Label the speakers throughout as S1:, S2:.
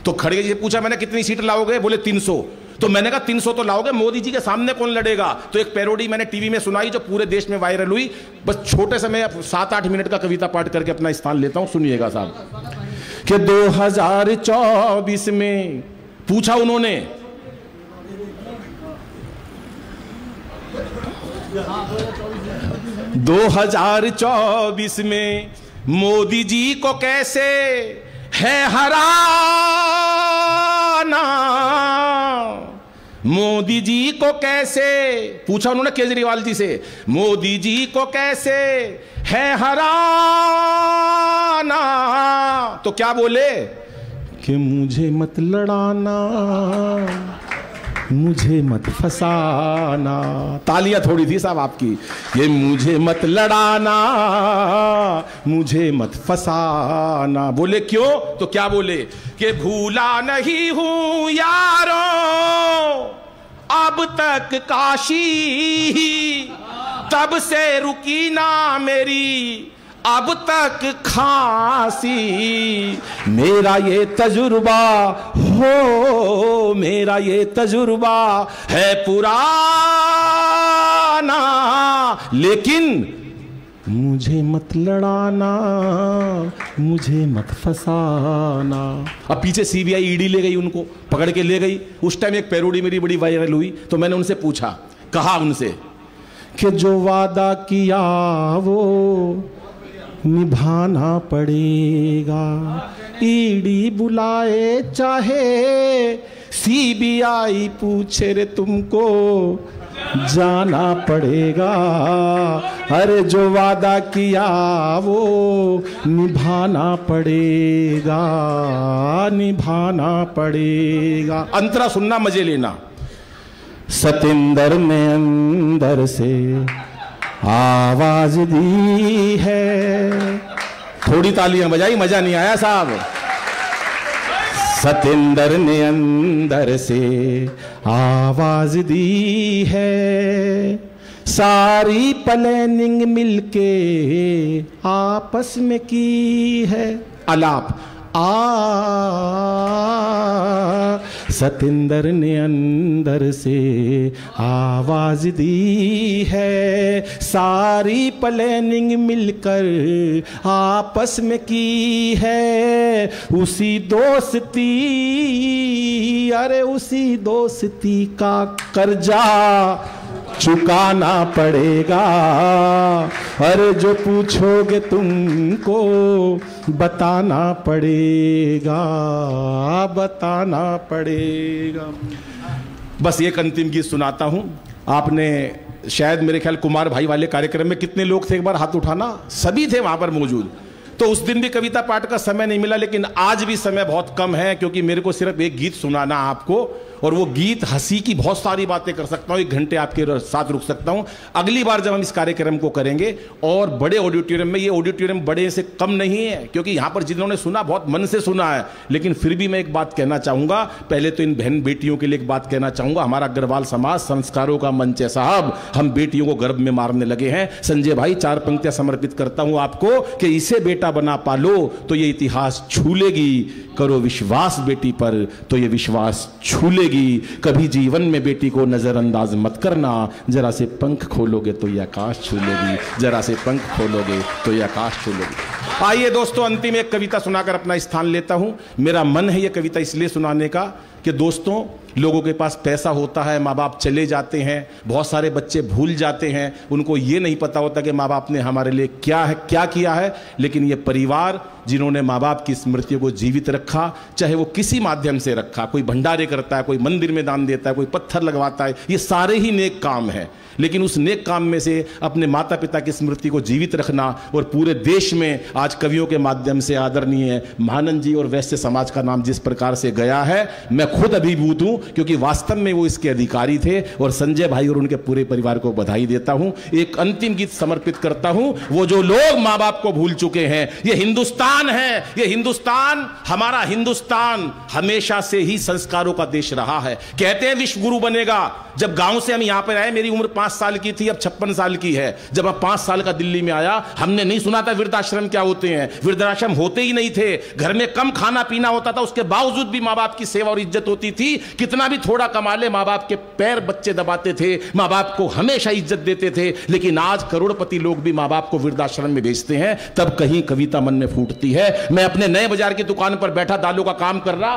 S1: तो खड़गे जी से पूछा मैंने कितनी सीट लाओगे, बोले 300। तो मैंने कहा 300 तो लाओगे, मोदी जी के सामने कौन लड़ेगा। तो एक पैरोडी मैंने टीवी में सुनाई जो पूरे देश में वायरल हुई। बस छोटे से मैं 7-8 मिनट का कविता पाठ करके अपना स्थान लेता हूं, सुनिएगा साहब। कि 2024 में पूछा उन्होंने, 2024 में मोदी जी को कैसे है हराना, मोदी जी को कैसे, पूछा उन्होंने केजरीवाल जी से, मोदी जी को कैसे है हराना। तो क्या बोले कि मुझे मत लड़ाना, मुझे मत फसाना। तालियां थोड़ी थी साहब आपकी। ये मुझे मत लड़ाना, मुझे मत फसाना। बोले क्यों, तो क्या बोले कि भूला नहीं हूं यारों अब तक काशी, तब से रुकी ना मेरी अब तक खांसी। मेरा ये तजुर्बा हो, मेरा ये तजुर्बा है पुराना, लेकिन मुझे मत लड़ाना, मुझे मत फसाना। अब पीछे सीबीआई ईडी ले गई, उनको पकड़ के ले गई। उस टाइम एक पैरोडी मेरी बड़ी वायरल हुई, तो मैंने उनसे पूछा, कहा उनसे कि जो वादा किया वो निभाना पड़ेगा, ईडी बुलाए चाहे सीबीआई पूछे रे तुमको जाना पड़ेगा। अरे जो वादा किया वो निभाना पड़ेगा, निभाना पड़ेगा। अंतरा सुनना, मजे लेना। सतेंद्र ने अंदर से आवाज दी है, थोड़ी तालियां बजाई, मजा नहीं आया साहब। सतेंद्र ने अंदर से आवाज दी है, सारी प्लानिंग मिलके आपस में की है। आलाप सतेंद्र ने अंदर से आवाज दी है, सारी प्लानिंग मिलकर आपस में की है। उसी दोस्ती, अरे उसी दोस्ती का कर्जा चुकाना पड़ेगा। अरे जो पूछोगे तुमको बताना पड़ेगा, बताना पड़ेगा। बस एक अंतिम गीत सुनाता हूं। आपने शायद मेरे ख्याल कुमार भाई वाले कार्यक्रम में कितने लोग थे, एक बार हाथ उठाना। सभी थे वहां पर मौजूद। तो उस दिन भी कविता पाठ का समय नहीं मिला, लेकिन आज भी समय बहुत कम है, क्योंकि मेरे को सिर्फ एक गीत सुनाना आपको, और वो गीत हंसी की बहुत सारी बातें कर सकता हूं, 1 घंटे आपके साथ रुक सकता हूं। अगली बार जब हम इस कार्यक्रम को करेंगे और बड़े ऑडिटोरियम में, ये ऑडिटोरियम बड़े से कम नहीं है, क्योंकि यहां पर जिन्होंने सुना बहुत मन से सुना है, लेकिन फिर भी मैं एक बात कहना चाहूंगा। पहले तो इन बहन बेटियों के लिए एक बात कहना चाहूंगा। हमारा अग्रवाल समाज संस्कारों का मंच है साहब, हम बेटियों को गर्भ में मारने लगे हैं। संजय भाई 4 पंक्तियां समर्पित करता हूं आपको कि इसे बेटा बना पालो तो ये इतिहास छू लेगी, करो विश्वास बेटी पर तो ये विश्वास छू लेगी। कभी जीवन में बेटी को नजरअंदाज मत करना, जरा से पंख खोलोगे तो ये आकाश छू लेगी, जरा से पंख खोलोगे तो ये आकाश छू लेगी। आइए दोस्तों, अंतिम एक कविता सुनाकर अपना स्थान लेता हूं। मेरा मन है ये कविता इसलिए सुनाने का कि दोस्तों, लोगों के पास पैसा होता है, माँ बाप चले जाते हैं, बहुत सारे बच्चे भूल जाते हैं, उनको ये नहीं पता होता कि माँ बाप ने हमारे लिए क्या किया है। लेकिन ये परिवार जिन्होंने माँ बाप की स्मृतियों को जीवित रखा, चाहे वो किसी माध्यम से रखा, कोई भंडारे करता है, कोई मंदिर में दान देता है, कोई पत्थर लगवाता है, ये सारे ही नेक काम है। लेकिन उस नेक काम में से अपने माता पिता की स्मृति को जीवित रखना, और पूरे देश में आज कवियों के माध्यम से आदरणीय महानंद जी और वैश्य समाज का नाम जिस प्रकार से गया है, मैं खुद अभिभूत हूं, क्योंकि वास्तव में वो इसके अधिकारी थे। और संजय भाई और उनके पूरे परिवार को बधाई देता हूं। एक अंतिम गीत समर्पित करता हूं। वो जो लोग माँ बाप को भूल चुके हैं, ये हिंदुस्तान है, ये हिंदुस्तान, हमारा हिंदुस्तान हमेशा से ही संस्कारों का देश रहा है। कहते हैं विश्व गुरु बनेगा। जब गांव से हम यहां पर आए, मेरी उम्र 5 साल की थी, अब 56 साल की है। जब मैं 5 साल का दिल्ली में आया, हमने नहीं सुना था वृद्धाश्रम क्या होता होते हैं। वृद्धाश्रम होते ही नहीं थे, घर में कम खाना पीना होता था, उसके बावजूद भी माँ बाप की सेवा और इज्जत होती थी। कितना भी थोड़ा कमा ले, माँ बाप के पैर बच्चे दबाते थे, माँ बाप को हमेशा इज्जत देते थे। लेकिन आज करोड़पति लोग भी माँ बाप को वृद्धाश्रम में भेजते हैं, तब कहीं कविता मन में फूटती है। मैं अपने नए बाजार की दुकान पर बैठा दालों का काम कर रहा,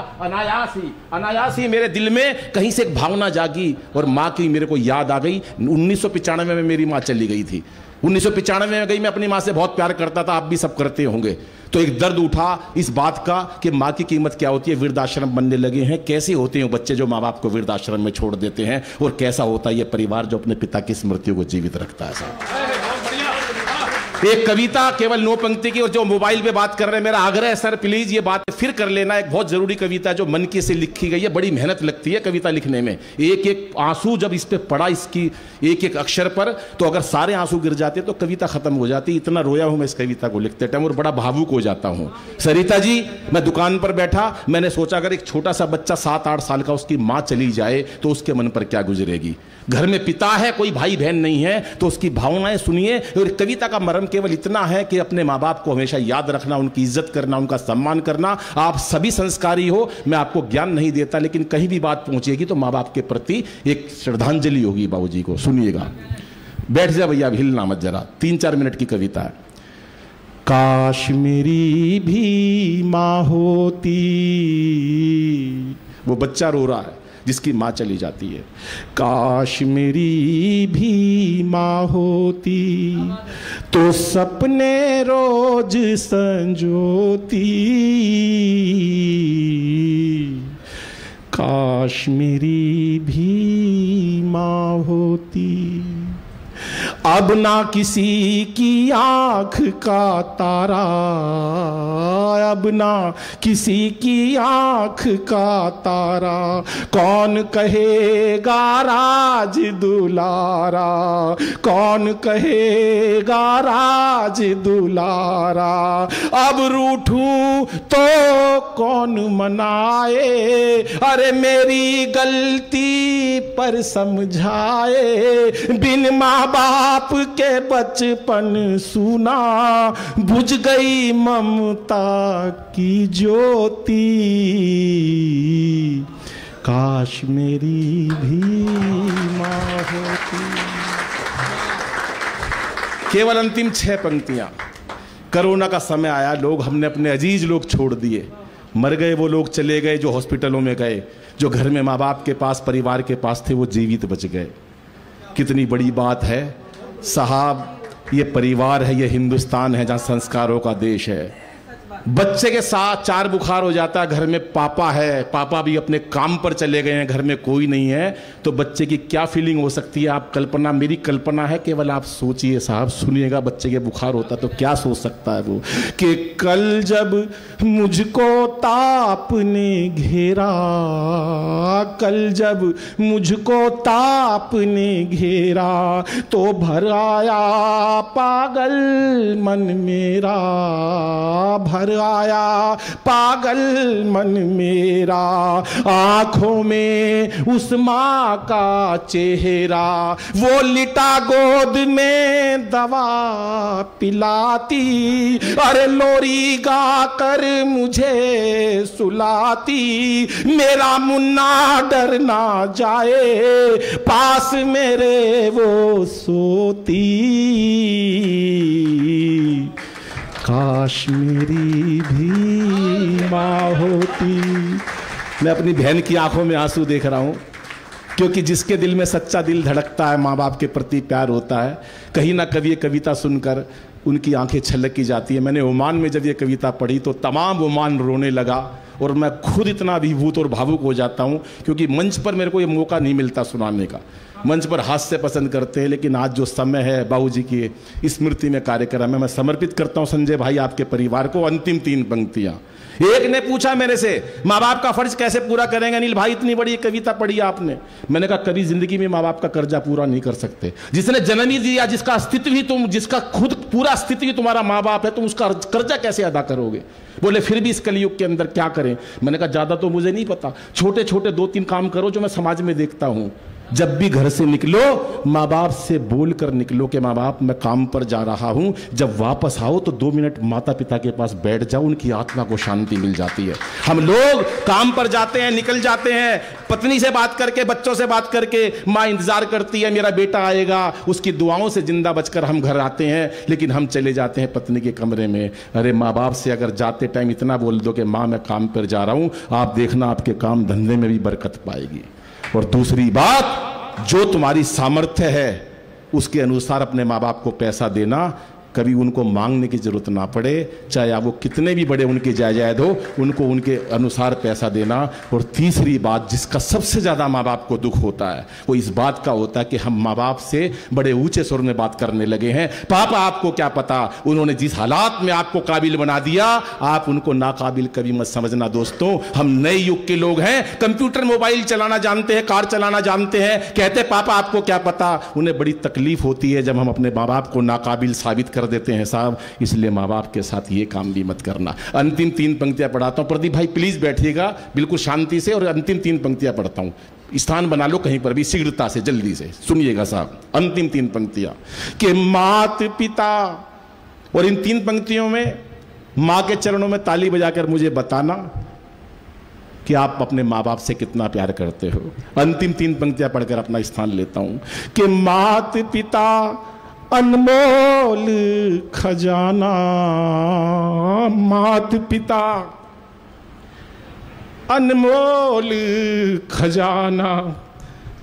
S1: अनायास ही मेरे दिल में कहीं से एक भावना जागी और माँ की मेरे को याद आ गई। 1995 में मेरी माँ चली गई थी। 1995 में गई, मैं अपनी माँ से बहुत प्यार करता था, आप भी सब करते होंगे। तो एक दर्द उठा इस बात का कि माँ की कीमत क्या होती है। वृद्धाश्रम बनने लगे हैं, कैसे होते हैं बच्चे जो माँ बाप को वृद्धाश्रम में छोड़ देते हैं, और कैसा होता है ये परिवार जो अपने पिता की स्मृतियों को जीवित रखता है। साहब एक कविता केवल 9 पंक्ति की, और जो मोबाइल पे बात कर रहे हैं, मेरा आग्रह है सर प्लीज ये बात फिर कर लेना। एक बहुत जरूरी कविता जो मन की से लिखी गई है, बड़ी मेहनत लगती है कविता लिखने में। एक एक आंसू जब इस पे पड़ा, इसकी एक एक अक्षर पर, तो अगर सारे आंसू गिर जाते तो कविता खत्म हो जाती। इतना रोया हूं मैं इस कविता को लिखते टाइम और बड़ा भावुक हो जाता हूं। सरिता जी, मैं दुकान पर बैठा, मैंने सोचा अगर एक छोटा सा बच्चा 7-8 साल का, उसकी माँ चली जाए तो उसके मन पर क्या गुजरेगी। घर में पिता है, कोई भाई बहन नहीं है, तो उसकी भावनाएं सुनिए। और कविता का मर्म केवल इतना है कि अपने माँ बाप को हमेशा याद रखना, उनकी इज्जत करना, उनका सम्मान करना। आप सभी संस्कारी हो, मैं आपको ज्ञान नहीं देता, लेकिन कहीं भी बात पहुंचेगी तो माँ बाप के प्रति एक श्रद्धांजलि होगी बाबूजी को। सुनिएगा, बैठ जा भैया, हिलना मत जरा। 3-4 मिनट की कविता है। काश मेरी भी माँ होती, वो बच्चा रो रहा है जिसकी माँ चली जाती है। काश मेरी भी माँ होती तो सपने रोज संजोती। काश मेरी भी माँ होती। अब ना किसी की आंख का तारा, अब ना किसी की आंख का तारा, कौन कहेगा राज दुलारा, कौन कहेगा राज दुलारा। अब रूठूं तो कौन मनाए, अरे मेरी गलती पर समझाए। बिन माँ बाप के बचपन सुना, बुझ गई ममता की ज्योति। काश मेरी भी माँ होती। केवल अंतिम 6 पंक्तियां। कोरोना का समय आया, लोग, हमने अपने अजीज लोग छोड़ दिए, मर गए वो लोग, चले गए जो हॉस्पिटलों में गए, जो घर में माँ बाप के पास, परिवार के पास थे, वो जीवित बच गए। कितनी बड़ी बात है साहब, ये परिवार है, ये हिंदुस्तान है जहाँ संस्कारों का देश है। बच्चे के साथ 4 बुखार हो जाता है, घर में पापा है, पापा भी अपने काम पर चले गए हैं, घर में कोई नहीं है, तो बच्चे की क्या फीलिंग हो सकती है। आप कल्पना, मेरी कल्पना है, केवल आप सोचिए साहब, सुनिएगा। बच्चे के बुखार होता तो क्या सोच सकता है वो, कि कल जब मुझको ताप ने घेरा, कल जब मुझको ताप ने घेरा, तो भर आया पागल मन मेरा, भर आया पागल मन मेरा। आंखों में उस माँ का चेहरा, वो लिटा गोद में दवा पिलाती, अरे लोरी गा कर मुझे सुलाती। मेरा मुन्ना डर ना जाए, पास मेरे वो सोती। काश मेरी भी माँ होती। मैं अपनी बहन की आंखों में आंसू देख रहा हूँ, क्योंकि जिसके दिल में सच्चा दिल धड़कता है, माँ बाप के प्रति प्यार होता है, कहीं ना कभी ये कविता सुनकर उनकी आंखें छलक की जाती है। मैंने ओमान में जब ये कविता पढ़ी तो तमाम ओमान रोने लगा, और मैं खुद इतना अभिभूत और भावुक हो जाता हूँ, क्योंकि मंच पर मेरे को ये मौका नहीं मिलता सुनाने का। मंच पर हास्य पसंद करते हैं, लेकिन आज जो समय है बाबूजी की स्मृति में कार्यक्रम है, मैं समर्पित करता हूँ संजय भाई आपके परिवार को। अंतिम 3 पंक्तियां। एक ने पूछा मेरे से, माँ बाप का फर्ज कैसे पूरा करेंगे अनिल भाई, इतनी बड़ी कविता पढ़ी आपने। मैंने कहा कभी जिंदगी में माँ बाप का कर्जा पूरा नहीं कर सकते। जिसने जन्म ही दिया, जिसका अस्तित्व ही तुम, जिसका खुद पूरा अस्तित्व ही तुम्हारा माँ बाप है, तुम उसका कर्जा कैसे अदा करोगे। बोले फिर भी इस कलयुग के अंदर क्या करें। मैंने कहा ज्यादा तो मुझे नहीं पता, छोटे छोटे 2-3 काम करो जो मैं समाज में देखता हूँ। जब भी घर से निकलो माँ बाप से बोल कर निकलो कि माँ बाप मैं काम पर जा रहा हूँ। जब वापस आओ तो 2 मिनट माता पिता के पास बैठ जाओ, उनकी आत्मा को शांति मिल जाती है। हम लोग काम पर जाते हैं, निकल जाते हैं, पत्नी से बात करके, बच्चों से बात करके, माँ इंतजार करती है मेरा बेटा आएगा, उसकी दुआओं से जिंदा बचकर हम घर आते हैं, लेकिन हम चले जाते हैं पत्नी के कमरे में। अरे माँ बाप से अगर जाते टाइम इतना बोल दो कि माँ मैं काम पर जा रहा हूँ, आप देखना आपके काम धंधे में भी बरकत पाएगी। और दूसरी बात, जो तुम्हारी सामर्थ्य है उसके अनुसार अपने माँ बाप को पैसा देना, कभी उनको मांगने की जरूरत ना पड़े, चाहे वो कितने भी बड़े उनके जायदाद हो, उनको उनके अनुसार पैसा देना। और तीसरी बात, जिसका सबसे ज्यादा माँ बाप को दुख होता है, वो इस बात का होता है कि हम माँ बाप से बड़े ऊंचे सुर में बात करने लगे हैं। पापा आपको क्या पता, उन्होंने जिस हालात में आपको काबिल बना दिया, आप उनको नाकाबिल कभी मत समझना। दोस्तों, हम नए युग के लोग हैं, कंप्यूटर मोबाइल चलाना जानते हैं, कार चलाना जानते हैं, कहते पापा आपको क्या पता। उन्हें बड़ी तकलीफ होती है जब हम अपने माँ बाप को नाकाबिल साबित कर देते हैं साहब। इसलिए माँ बाप के साथ ये काम भी मत करना। अंतिम 3 पंक्तियां पढ़ाता हूं, प्रदीप भाई प्लीज बैठिएगा बिल्कुल शांति से, और अंतिम 3 पंक्तियां पढ़ता हूं। स्थान बना लो कहीं पर भी, शीघ्रता से, जल्दी से सुनिएगा साहब। अंतिम 3 पंक्तियां कि मात पिता, और इन 3 पंक्तियों में मां के चरणों में ताली बजाकर मुझे बताना कि आप अपने माँ बाप से कितना प्यार करते हो। अंतिम 3 पंक्तियां पढ़कर अपना स्थान लेता हूं कि मात पिता अनमोल खजाना, मात पिता अनमोल खजाना,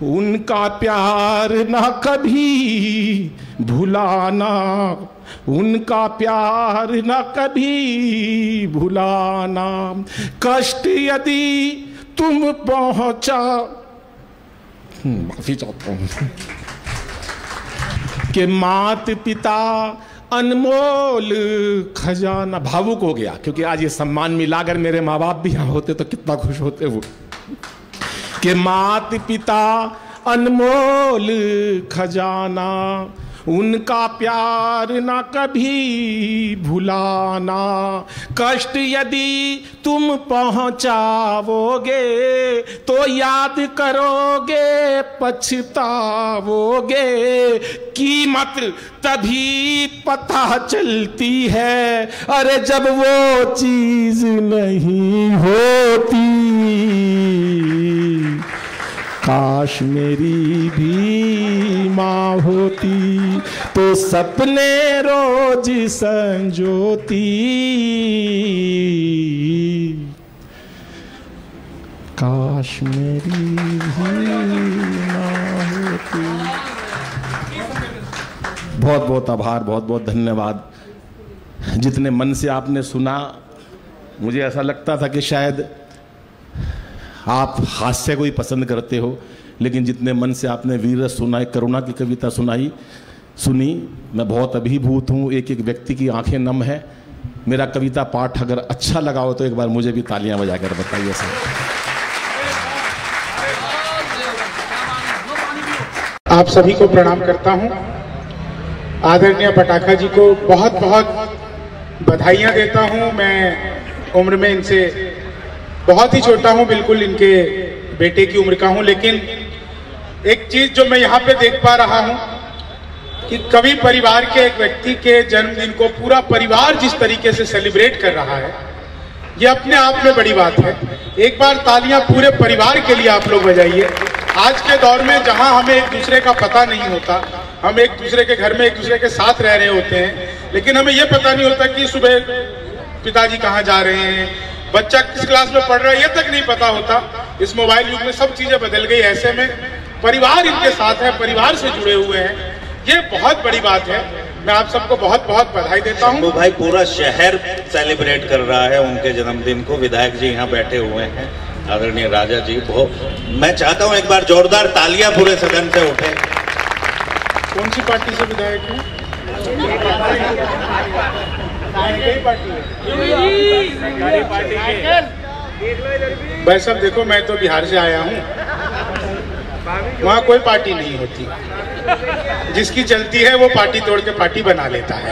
S1: उनका प्यार ना कभी भुलाना, उनका प्यार ना कभी भुलाना। कष्ट यदि तुम पहुंचा, माफी चाहता हूं कि मात पिता अनमोल खजाना। भावुक हो गया क्योंकि आज ये सम्मान मिला। अगर मेरे माँ बाप भी यहाँ होते तो कितना खुश होते वो। कि मात पिता अनमोल खजाना, उनका प्यार ना कभी भुलाना। कष्ट यदि तुम पहुंचाओगे तो याद करोगे पछताओगे। कीमत तभी पता चलती है, अरे जब वो चीज नहीं होती। काश मेरी भी माँ होती तो सपने रोज संजोती। काश मेरी भी माँ होती। बहुत बहुत आभार, बहुत बहुत धन्यवाद। जितने मन से आपने सुना, मुझे ऐसा लगता था कि शायद आप हास्य को ही पसंद करते हो, लेकिन जितने मन से आपने वीर सुनाई, करुणा की कविता सुनी, मैं बहुत अभिभूत हूँ। एक एक व्यक्ति की आंखें नम है। मेरा कविता पाठ अगर अच्छा लगा हो तो एक बार मुझे भी तालियां बजाकर बताइए सर।
S2: आप सभी को प्रणाम करता हूँ। आदरणीय पटाखा जी को बहुत बहुत बधाइयाँ देता हूँ। मैं उम्र में इनसे बहुत ही छोटा हूं, बिल्कुल इनके बेटे की उम्र का हूं, लेकिन एक चीज जो मैं यहाँ पे देख पा रहा हूं कि कवि परिवार के एक व्यक्ति के जन्मदिन को पूरा परिवार जिस तरीके से सेलिब्रेट कर रहा है, ये अपने आप में बड़ी बात है। एक बार तालियां पूरे परिवार के लिए आप लोग बजाइए। आज के दौर में जहां हमें एक दूसरे का पता नहीं होता, हम एक दूसरे के घर में एक दूसरे के साथ रह रहे होते हैं, लेकिन हमें यह पता नहीं होता कि सुबह पिताजी कहाँ जा रहे हैं, बच्चा किस क्लास में पढ़ रहा है, ये तक नहीं पता होता। इस मोबाइल युग में सब चीजें बदल गई। ऐसे में परिवार इनके साथ है, परिवार से जुड़े हुए हैं, ये बहुत बड़ी बात है। मैं आप सबको बहुत बहुत बधाई देता हूँ।
S3: भाई पूरा शहर सेलिब्रेट कर रहा है उनके जन्मदिन को। विधायक जी यहाँ बैठे हुए हैं, आदरणीय राजा जी। मैं चाहता हूँ एक बार जोरदार तालियां पूरे सदन से उठे।
S2: कौन सी पार्टी से विधायक है? भाई साहब देखो, मैं तो बिहार से आया हूँ, वहाँ कोई पार्टी नहीं होती। जिसकी चलती है वो पार्टी तोड़ के पार्टी बना लेता है।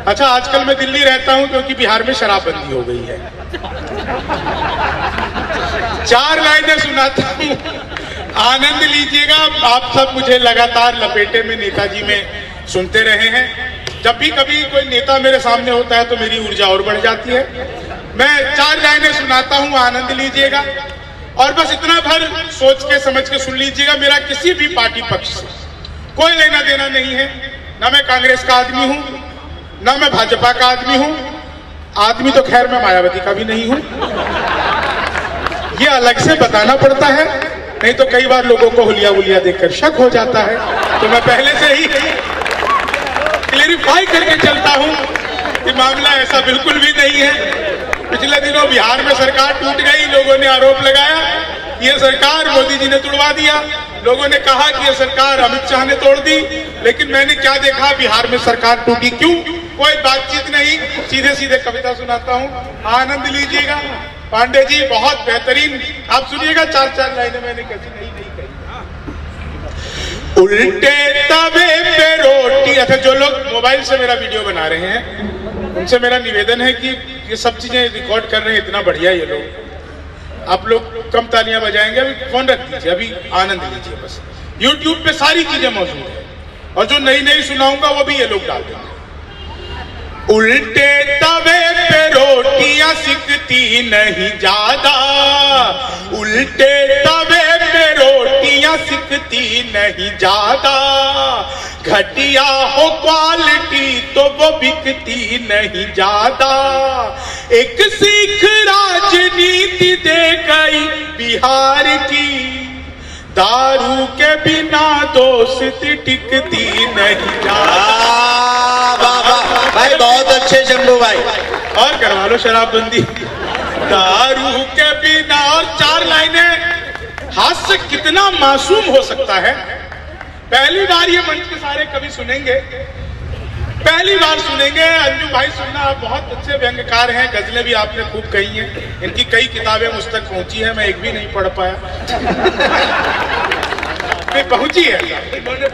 S2: अच्छा, आजकल मैं दिल्ली रहता हूँ क्योंकि बिहार में शराबबंदी हो गई है। 4 लाइनें सुनाता हूँ, आनंद लीजिएगा। आप सब मुझे लगातार लपेटे में नेताजी में सुनते रहे हैं। जब भी कभी कोई नेता मेरे सामने होता है तो मेरी ऊर्जा और बढ़ जाती है। मैं 4 लाइनें सुनाता हूं, आनंद लीजिएगा और बस इतना भर सोच के समझ के सुन लीजिएगा। मेरा किसी भी पार्टी पक्ष से कोई लेना देना नहीं है। ना मैं कांग्रेस का आदमी हूं, ना मैं भाजपा का आदमी हूं। आदमी तो खैर मैं मायावती का भी नहीं हूं, ये अलग से बताना पड़ता है, नहीं तो कई बार लोगों को हुलिया हुलिया देखकर शक हो जाता है। तो मैं पहले से ही क्लेरिफाई करके चलता हूं कि मामला ऐसा बिल्कुल भी नहीं है। पिछले दिनों बिहार में सरकार टूट गई, लोगों ने आरोप लगाया ये सरकार मोदी जी ने तोड़वा दिया। लोगों ने कहा कि ये सरकार अमित शाह ने तोड़ दी, लेकिन मैंने क्या देखा, बिहार में सरकार टूटी क्यों? कोई बातचीत नहीं, सीधे सीधे कविता सुनाता हूं, आनंद लीजिएगा। पांडे जी बहुत बेहतरीन, आप सुनिएगा 4 लाइनें मैंने कैसी नहीं कही। उल्टे तवे पे रोटी। अच्छा, जो लोग मोबाइल से मेरा वीडियो बना रहे हैं उनसे मेरा निवेदन है कि ये सब चीजें रिकॉर्ड कर रहे हैं, इतना बढ़िया ये लोग। आप लोग कम तालियां बजाएंगे, अभी फोन रख दीजिए, अभी आनंद लीजिए बस। YouTube पे सारी चीजें मौजूद है और जो नई सुनाऊंगा वो भी ये लोग डाल देंगे। उल्टे तवे पे रोटियां सिकती नहीं ज्यादा, उल्टे तवे पे रोटियां सिकती नहीं ज्यादा, घटिया हो क्वालिटी तो वो बिकती नहीं ज्यादा। एक सिख राजनीति दे गई बिहार की, दारू के बिना दोस्ती टिकती नहीं ज्यादा।
S3: भाई बहुत अच्छे शंभू भाई,
S2: और करवा लो शराबबंदी। दारू के बिना, और 4 लाइनें। हास्य कितना मासूम हो सकता है। पहली बार ये मंच के सारे कवि सुनेंगे, पहली बार सुनेंगे। अंजू भाई सुनना, आप बहुत अच्छे व्यंग्यकार हैं, गजलें भी आपने खूब कही हैं। इनकी कई किताबें मुझ तक पहुंची है, मैं एक भी नहीं पढ़ पाया। पहुंची है, इन्होंने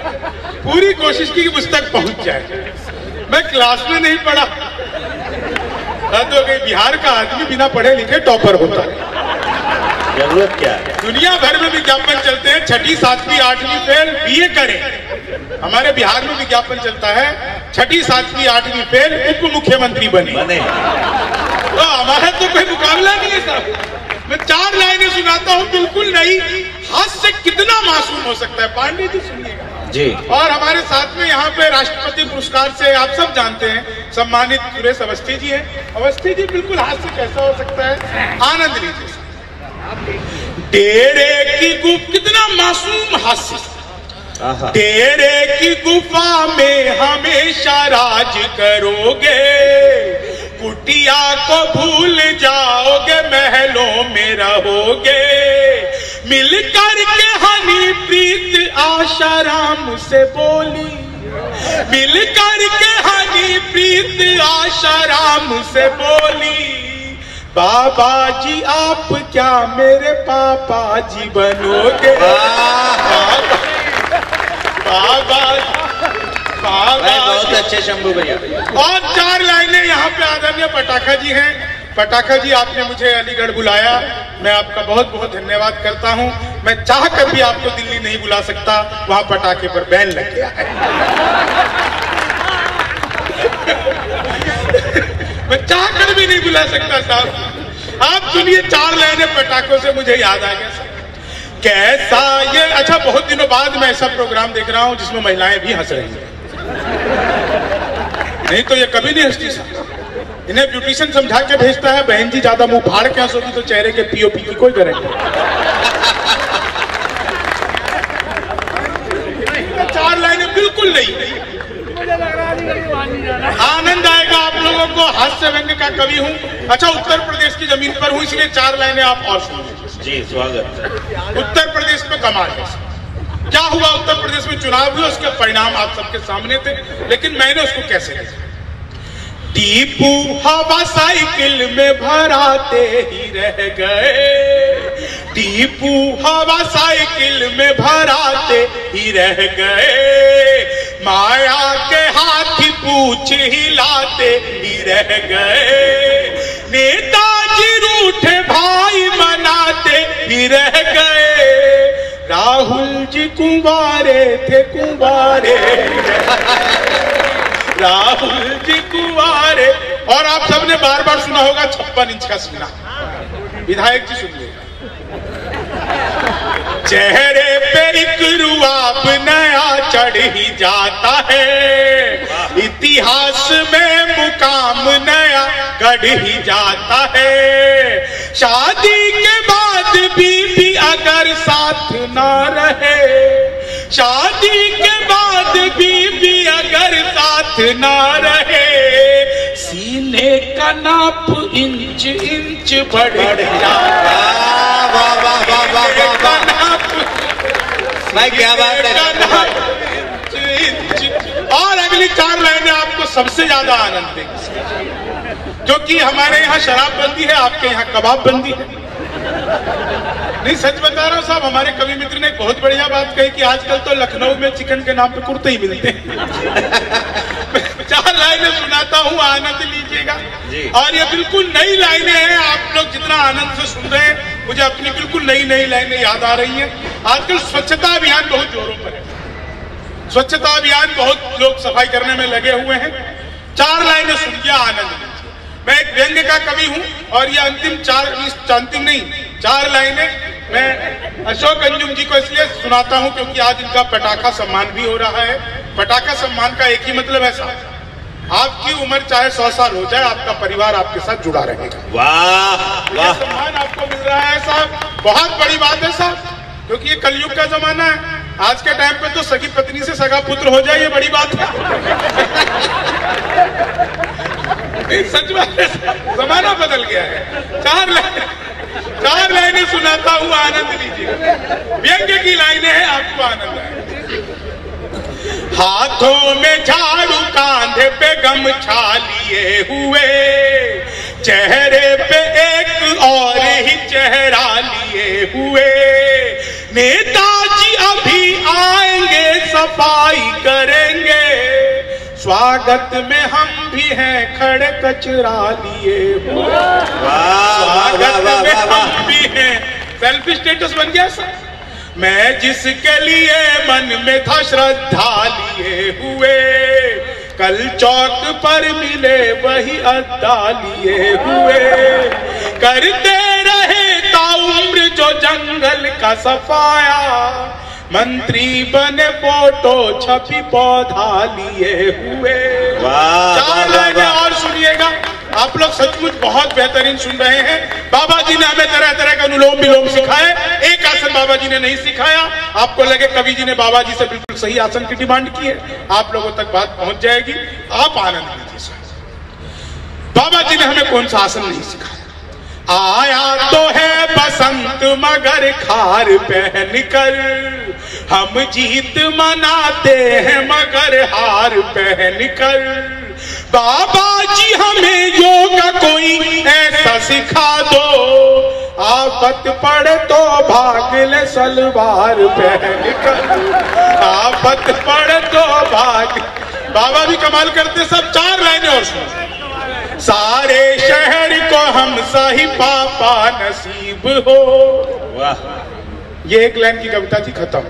S2: पूरी कोशिश की कि मुझ तक पहुंच जाए। मैं क्लास में नहीं पढ़ा, तो बिहार का आदमी बिना पढ़े लिखे टॉपर होता है।
S3: जरूरत क्या है?
S2: दुनिया भर में विज्ञापन चलते हैं, 6ठी 7वीं 8वीं फेल BA करें। हमारे बिहार में विज्ञापन चलता है 6ठी 7वीं 8वीं फेल उप मुख्यमंत्री बने। तो हमारा तो कोई मुकाबला नहीं है साहब। मैं 4 लाइनें सुनाता हूँ, बिल्कुल नहीं। हास्य कितना मासूम हो सकता है। पांडे जी सुनिएगा
S3: जी।
S2: और हमारे साथ में यहाँ पे राष्ट्रपति पुरस्कार से, आप सब जानते हैं, सम्मानित सुरेश अवस्थी जी हैं। अवस्थी जी, बिल्कुल हास्य कैसा हो सकता है, आनंद लीजिए। डेरे की गुफा, कितना मासूम हास्य। डेरे की गुफा में हमेशा राज करोगे, कुटिया को भूल जाओगे, महलों में रहोगे। मिलकर के हनी प्रीत आशाराम से बोली, मिलकर के हनी प्रीत आशाराम से बोली, बाबा जी आप क्या मेरे पापा जी बनोगे। बाबा
S3: बहुत अच्छे शंभू भैया।
S2: और 4 लाइनें यहाँ पे आदरणीय पटाखा जी हैं। पटाखा जी, आपने मुझे अलीगढ़ बुलाया, मैं आपका बहुत बहुत धन्यवाद करता हूँ। मैं चाह कर भी आपको दिल्ली नहीं बुला सकता, वहां पटाखे पर बैन लग गया है। मैं चाह कर भी नहीं बुला सकता साहब। आप सुनिए 4 लाइनें पटाखों से मुझे याद आ गया। कैसा ये, अच्छा बहुत दिनों बाद मैं ऐसा प्रोग्राम देख रहा हूं जिसमें महिलाएं भी हंस रही हैं। नहीं तो ये कभी नहीं हंसती साहब। इन्हें ब्यूटिशियन समझा के भेजता है, बहन जी ज्यादा मुंह फाड़ के हंसोगी तो चेहरे के POP की कोई गारंटी। 4 लाइनें बिल्कुल नहीं। आनंद आएगा आप लोगों को। हास्य व्यंग्य का कवि हूँ। अच्छा, उत्तर प्रदेश की जमीन पर हूँ, इसलिए 4 लाइनें आप और सुनिए
S3: जी। स्वागत।
S2: उत्तर प्रदेश में कमाल है। क्या हुआ, उत्तर प्रदेश में चुनाव हुए, उसके परिणाम आप सबके सामने थे, लेकिन मैंने उसको कैसे किया। टीपू हवा साइकिल में भराते ही रह गए, टीपू हवा साइकिल में भराते ही रह गए, माया के हाथी पूछ हिलाते ही रह गए, नेताजी रूठे भाई मनाते ही रह गए, राहुल राहुल जी कुंवारे थे कुंवारे, राहुल जी कुंवारे। और आप सबने बार बार सुना होगा 56 इंच का सीना। विधायक जी सुनिए, चेहरे पे एक रुआब नया चढ़ ही जाता है, इतिहास में मुकाम नया गढ़ ही जाता है। शादी के बाद बीवी अगर साथ ना रहे, शादी के बाद बीवी अगर साथ ना रहे, सीने का नाप इंच इंच बढ़ जाता है।
S3: वाह वाह वाह वाह वाह भाई, क्या बात है।
S2: और अगली 4 लाइनें आपको सबसे ज्यादा आनंद देंगी, क्योंकि हमारे यहाँ शराब बंदी है, आपके यहाँ कबाब बंदी है। नहीं, सच बता रहा हूँ साहब, हमारे कवि मित्र ने एक बहुत बढ़िया बात कही कि आजकल तो लखनऊ में चिकन के नाम पे कुर्ते ही मिलते हैं। 4 लाइनें सुनाता हूँ, आनंद लीजिएगा। और ये बिल्कुल नई लाइनें हैं, आप लोग जितना आनंद से सुन रहे हैं, मुझे अपनी बिल्कुल नई नई लाइनें याद आ रही हैं। आजकल स्वच्छता अभियान बहुत जोरों पर है, स्वच्छता अभियान बहुत लोग सफाई करने में लगे हुए हैं। 4 लाइनें सुनिए, आनंद लीजिए। मैं एक व्यंग्य का कवि हूं और ये अंतिम 4 लाइनें मैं अशोक अंजुम जी को इसलिए सुनाता हूं क्योंकि आज इनका पटाखा सम्मान भी हो रहा है। पटाखा सम्मान का एक ही मतलब है साहब, आपकी उम्र चाहे 100 साल हो जाए, आपका परिवार आपके साथ जुड़ा रहेगा।
S3: वाह वाह,
S2: सम्मान आपको मिल रहा है साहब, बहुत बड़ी बात है साहब, क्योंकि ये कलयुग का जमाना है। आज के टाइम पे तो सगी पत्नी से सगा पुत्र हो जाए, ये बड़ी बात है। सच बात है, जमाना बदल गया है। 4 लाइनें सुनाता हूँ, आनंद लीजिए। व्यंग्य की लाइनें हैं, आपको आनंद आएगा। हाथों में झाड़ू, कांधे पे गमछा लिए हुए, चेहरे पे एक और ही चेहरा लिए हुए, नेताजी अभी आएंगे सफाई करेंगे, स्वागत में हम भी हैं खड़े कचरा लिए हुए। स्वागत में हम भी हैं, सेल्फी स्टेटस बन गया सर। मैं जिसके लिए मन में था श्रद्धा लिए हुए, कल चौक पर मिले वही अद्दा लिए हुए, करते रहे ताउम्र जो जंगल का सफाया, मंत्री बने फोटो छपी पौधा लिए हुए। 4 लाइनें और सुनिएगा, आप लोग सचमुच बहुत बेहतरीन सुन रहे हैं। बाबा जी ने हमें तरह तरह का अनुलोम विलोम सिखाए, एक आसन बाबा जी ने नहीं सिखाया। आपको लगे कवि जी ने बाबा जी से बिल्कुल सही आसन की डिमांड की है, आप लोगों तक बात पहुंच जाएगी, आप आनंद लीजिए। बाबा जी ने हमें कौन सा आसन नहीं सिखाया। आया तो है बसंत मगर खार पहन कर, हम जीत मनाते हैं मगर हार पहन कर, बाबा जी हमें योगा कोई ऐसा सिखा दो, आफत पड़े तो भाग ले सलवार पहन कर, आफत पड़े तो भाग। बाबा भी कमाल करते। सब 4 लाइनें और सुनो। सारे शहर को हम सही पापा नसीब हो।
S3: वाह,
S2: ये एक लाइन की कविता थी, खत्म।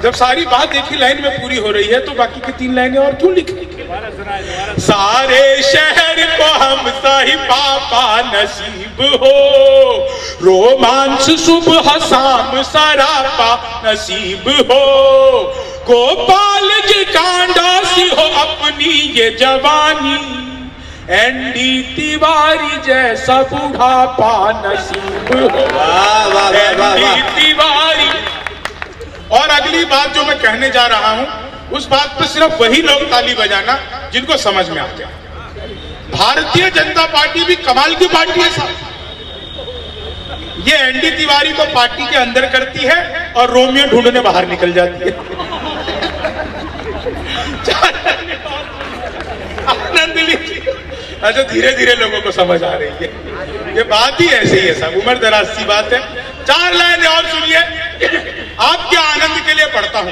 S2: जब सारी बात एक ही लाइन में पूरी हो रही है तो बाकी की 3 लाइनें और क्यों लिखी? सारे शहर को हम सही पापा नसीब हो, रोमांस सुबह शाम सरापा नसीब हो, गोपाल जी कांडा सी हो अपनी ये जवानी, एनडी तिवारी जैसा बुढ़ापा नसीब हो। एनडी तिवारी। और अगली बात जो मैं कहने जा रहा हूं, उस बात पर सिर्फ वही लोग ताली बजाना जिनको समझ में आते हैं। भारतीय जनता पार्टी भी कमाल की पार्टी है साहब। ये एनडी तिवारी को पार्टी के अंदर करती है और रोमियो ढूंढने बाहर निकल जाती है। आनंद लीजिए। अच्छा, धीरे धीरे लोगों को समझ आ रही है, ये बात ही ऐसे ही है साहब, उम्र दराज सी बात है। 4 लाइनें और सुनिए, आपके आनंद के लिए पढ़ता हूं।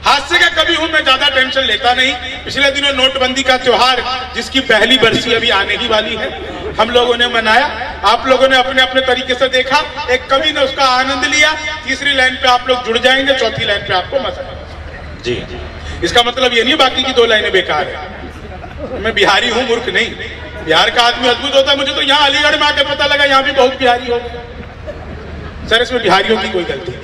S2: हास्य का कवि हूं मैं, ज्यादा टेंशन लेता नहीं। पिछले दिनों नोटबंदी का त्योहार जिसकी पहली बरसी अभी आने ही वाली है, हम लोगों ने मनाया। आप लोगों ने अपने अपने तरीके से देखा, एक कवि ने उसका आनंद लिया, तीसरी लाइन पे आप लोग जुड़ जाएंगे, चौथी लाइन पे आपको मजा आएगा। जी, इसका मतलब ये नहीं बाकी की 2 लाइनें बेकार है। मैं बिहारी हूं, मूर्ख नहीं। बिहार का आदमी अद्भुत होता है। मुझे तो यहाँ अलीगढ़ में आके पता लगा यहाँ भी बहुत बिहारी हो गए। सर इसमें बिहारियों की कोई गलती नहीं,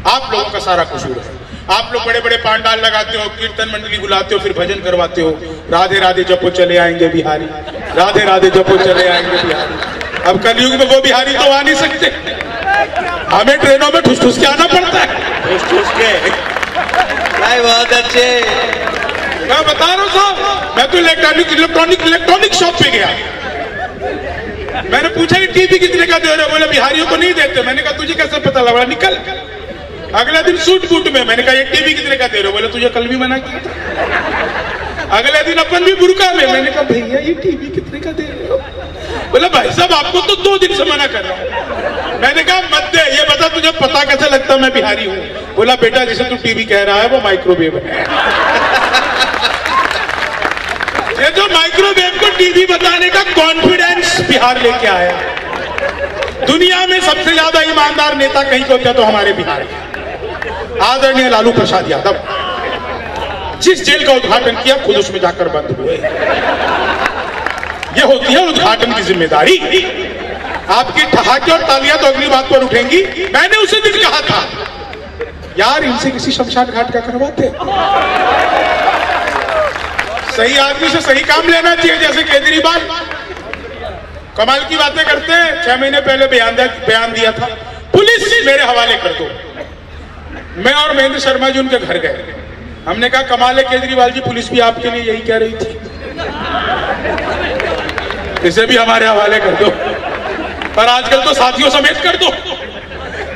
S2: आप लोगों का सारा कसूर है। आप लोग बड़े बड़े पांडाल लगाते हो, कीर्तन मंडली बुलाते हो, फिर भजन करवाते हो, राधे राधे जपो चले आएंगे बिहारी, राधे राधे जपो चले आएंगे बिहारी। अब कलयुग में वो बिहारी तो आ नहीं सकते, हमें ट्रेनों में ठुस ठुस के आना पड़ता है। ठुस ठुस के बहुत अच्छे। मैं बता रहा हूँ साहब, मैं तो इलेक्ट्रॉनिक शॉप पे गया, मैंने पूछा कि टीवी कितने का दे रहे हो? बोले बिहारियों को नहीं देते। मैंने कहा तुझे कैसे पता लगा? निकल। अगले दिन सूट बूट में, मैंने कहा ये टीवी कितने का दे रहे हो? बोले तुझे कल भी मना किया था। अगले दिन अपन भी बुरका में, मैंने कहा भैया ये टीवी कितने का दे रहे हो? बोला भाई साहब आपको तो 2 दिन से मना कर रहा हूँ। मैंने कहा मत दे, ये बता तुझे पता कैसे लगता मैं बिहारी हूँ? बोला बेटा जैसे तू टीवी कह रहा है वो माइक्रोवेव है। ये जो माइक्रोवेव को टीवी बताने का कॉन्फिडेंस बिहार लेके आया। दुनिया में सबसे ज्यादा ईमानदार नेता कहीं को होता है तो हमारे बिहार के आदरणीय लालू प्रसाद यादव, जिस जेल का उद्घाटन किया खुद उसमें जाकर बंद हुए। ये होती है उद्घाटन की जिम्मेदारी। आपकी ठहाके और तालियां तो अगली बात पर उठेंगी। मैंने उसे दिन कहा था यार इनसे किसी शमशान घाट का करवाते। सही आदमी से सही काम लेना चाहिए। जैसे केजरीवाल कमाल की बातें करते हैं। 6 महीने पहले बयान दिया था पुलिस मेरे हवाले कर दो। मैं और महेंद्र शर्मा जी उनके घर गए। हमने कहा कमाल है केजरीवाल जी, पुलिस भी आपके लिए यही कह रही थी, इसे भी हमारे हवाले कर दो। पर आजकल तो साथियों समेत कर दो।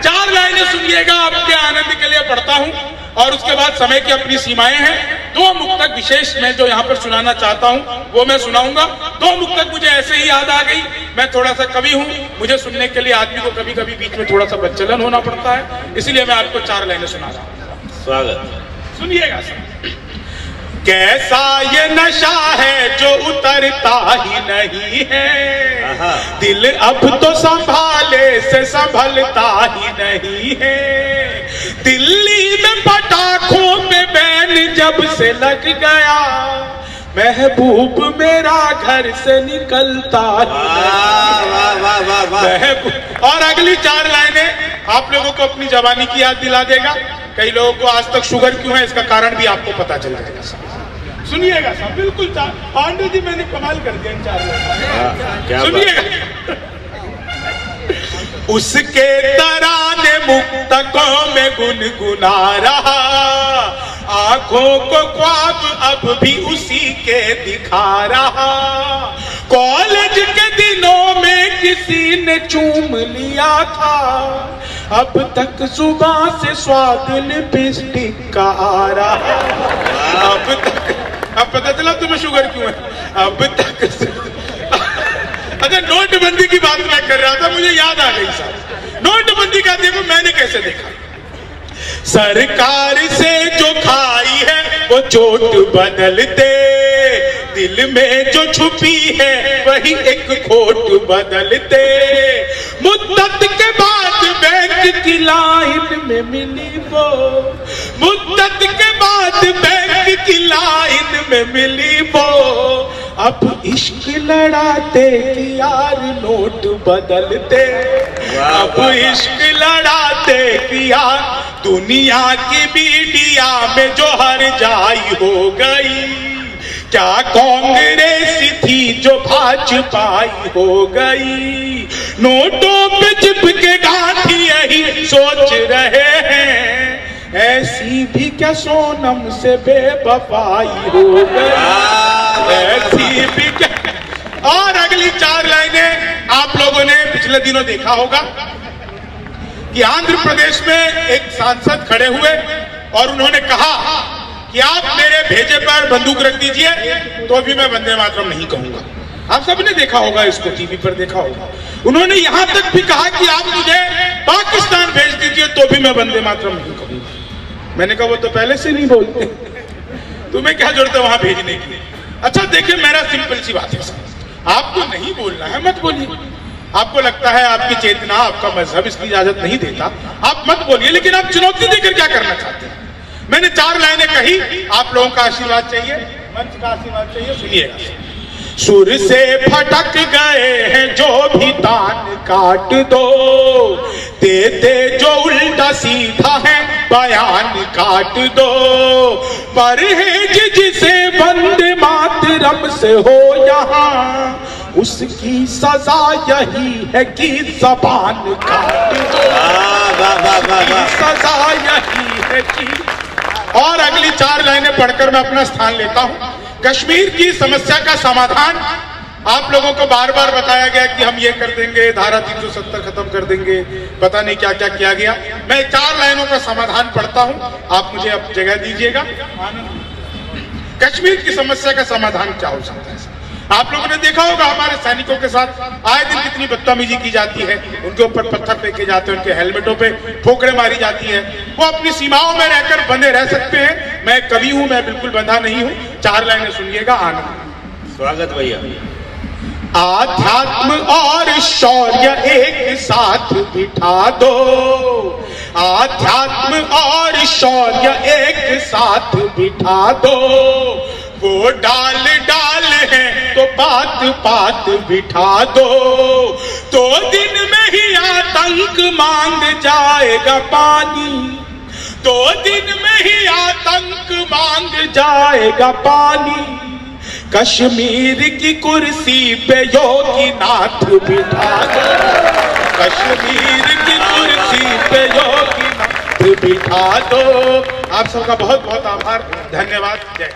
S2: 4 लाइनें सुनिएगा, आपके आनंद के लिए पढ़ता हूं और उसके बाद समय की अपनी सीमाएं हैं। 2 मुक्तक विशेष मैं जो यहाँ पर सुनाना चाहता हूँ वो मैं सुनाऊंगा। 2 मुक्तक मुझे ऐसे ही याद आ गई। मैं थोड़ा सा कवि हूँ, मुझे सुनने के लिए आदमी को कभी कभी बीच में थोड़ा सा बच्चलन होना पड़ता है, इसलिए मैं आपको 4 लाइनें सुना रहा हूँ। स्वागत। सुनिएगा सर। कैसा ये नशा है जो उतरता ही नहीं है, दिल अब तो संभाले से संभलता ही नहीं है। दिल्ली में पटाखों पे बैन जब से लग गया, महबूब मेरा घर से निकलता और अगली 4 लाइनें आप लोगों को अपनी जवानी की याद दिला देगा। कई लोगों को आज तक शुगर क्यों है इसका कारण भी आपको पता चल जाएगा। सुनिएगा साहब, बिल्कुल पांडे जी मैंने कमाल कर दिया इन 4 लाइनों। सुनिएगा। उसके तराने मुक्तकों में गुनगुना रहा, आंखों को ख्वाब अब भी उसी के दिखा रहा। कॉलेज के दिनों में किसी ने चूम लिया था, अब तक सुबह से स्वाद लिपस्टिक का आ रहा। अब तक, अब पता चला तुम्हें शुगर क्यों है। अब तक अच्छा, नोटबंदी की बात मैं कर रहा था, मुझे याद आ गई साहब। नोटबंदी का देखो मैंने कैसे देखा। सरकार से जो खाई है वो चोट बदलते, दिल में जो छुपी है वही एक खोट बदलते। मुद्दत के बाद बैंक की लाइन में मिली वो, मुद्दत के बाद बैंक की लाइन में मिली वो। अब इश्क लड़ाते कि यार नोट बदलते, अब इश्क लड़ाते कि यार दुनिया की मीडिया में जो हर जाई हो गई। क्या कांग्रेस थी जो भाजपाई हो गई। नोटों पे चिपके गांधी यही सोच रहे हैं, ऐसी भी क्या सोनम से बेवफाई हो गई, ऐसी भी क्या। और अगली 4 लाइनें आप लोगों ने पिछले दिनों देखा होगा कि आंध्र प्रदेश में एक सांसद खड़े हुए और उन्होंने कहा कि आप मेरे भेजे पर बंदूक रख दीजिए तो भी मैं वंदे मातरम नहीं कहूंगा। आप सबने देखा होगा, इसको टीवी पर देखा होगा। उन्होंने यहां तक भी कहा कि आप मुझे पाकिस्तान भेज दीजिए तो भी मैं वंदे मातरम नहीं कहूंगा। मैंने कहा वो तो पहले से नहीं बोलते, तुम्हें क्या जरूरत है वहां भेजने की। अच्छा देखिए, मेरा सिंपल सी बात है, आपको नहीं बोलना है मत बोलिए। आपको लगता है आपकी चेतना, आपका मजहब इसकी इजाजत नहीं देता, आप मत बोलिए, लेकिन आप चुनौती देकर क्या करना चाहते हैं? मैंने 4 लाइनें कही, आप लोगों का आशीर्वाद चाहिए, मंच का आशीर्वाद चाहिए, सुनिएगा। सुर से फटक गए हैं जो भी तान काट दो, देते जो उल्टा सीधा है बयान काट दो, परहेज जिसे वंदे मातरम से हो यहाँ, उसकी सजा यही है कि ज़बान काट दो, सजा यही है कि। और अगली 4 लाइनें पढ़कर मैं अपना स्थान लेता हूं। कश्मीर की समस्या का समाधान आप लोगों को बार बार बताया गया कि हम ये कर देंगे, धारा 370 खत्म कर देंगे, पता नहीं क्या क्या किया गया। मैं 4 लाइनों का समाधान पढ़ता हूं, आप मुझे अब जगह दीजिएगा। कश्मीर की समस्या का समाधान क्या हो सकता है? आप लोगों ने देखा होगा हमारे सैनिकों के साथ आए दिन कितनी बदतमीजी की जाती है, उनके ऊपर पत्थर फेंके जाते हैं, उनके हेलमेटों पे ठोकरें मारी जाती है। वो अपनी सीमाओं में रहकर बंधे रह सकते हैं। मैं कवि हूं, मैं बिल्कुल बंधा नहीं हूं। 4 लाइनें सुनिएगा, आनंद।
S3: स्वागत भैया।
S2: आध्यात्म और शौर्य एक साथ बिठा दो, आध्यात्म और शौर्य एक साथ बिठा दो, वो डाल डाल है तो बात बात बिठा दो, तो दिन में ही आतंक मांग जाएगा पानी, तो दिन में ही आतंक मांग जाएगा पानी, कश्मीर की कुर्सी पे योगी नाथ बिठा दो, कश्मीर की कुर्सी पे योगी नाथ बिठा दो। आप सबका बहुत बहुत आभार, धन्यवाद, जय।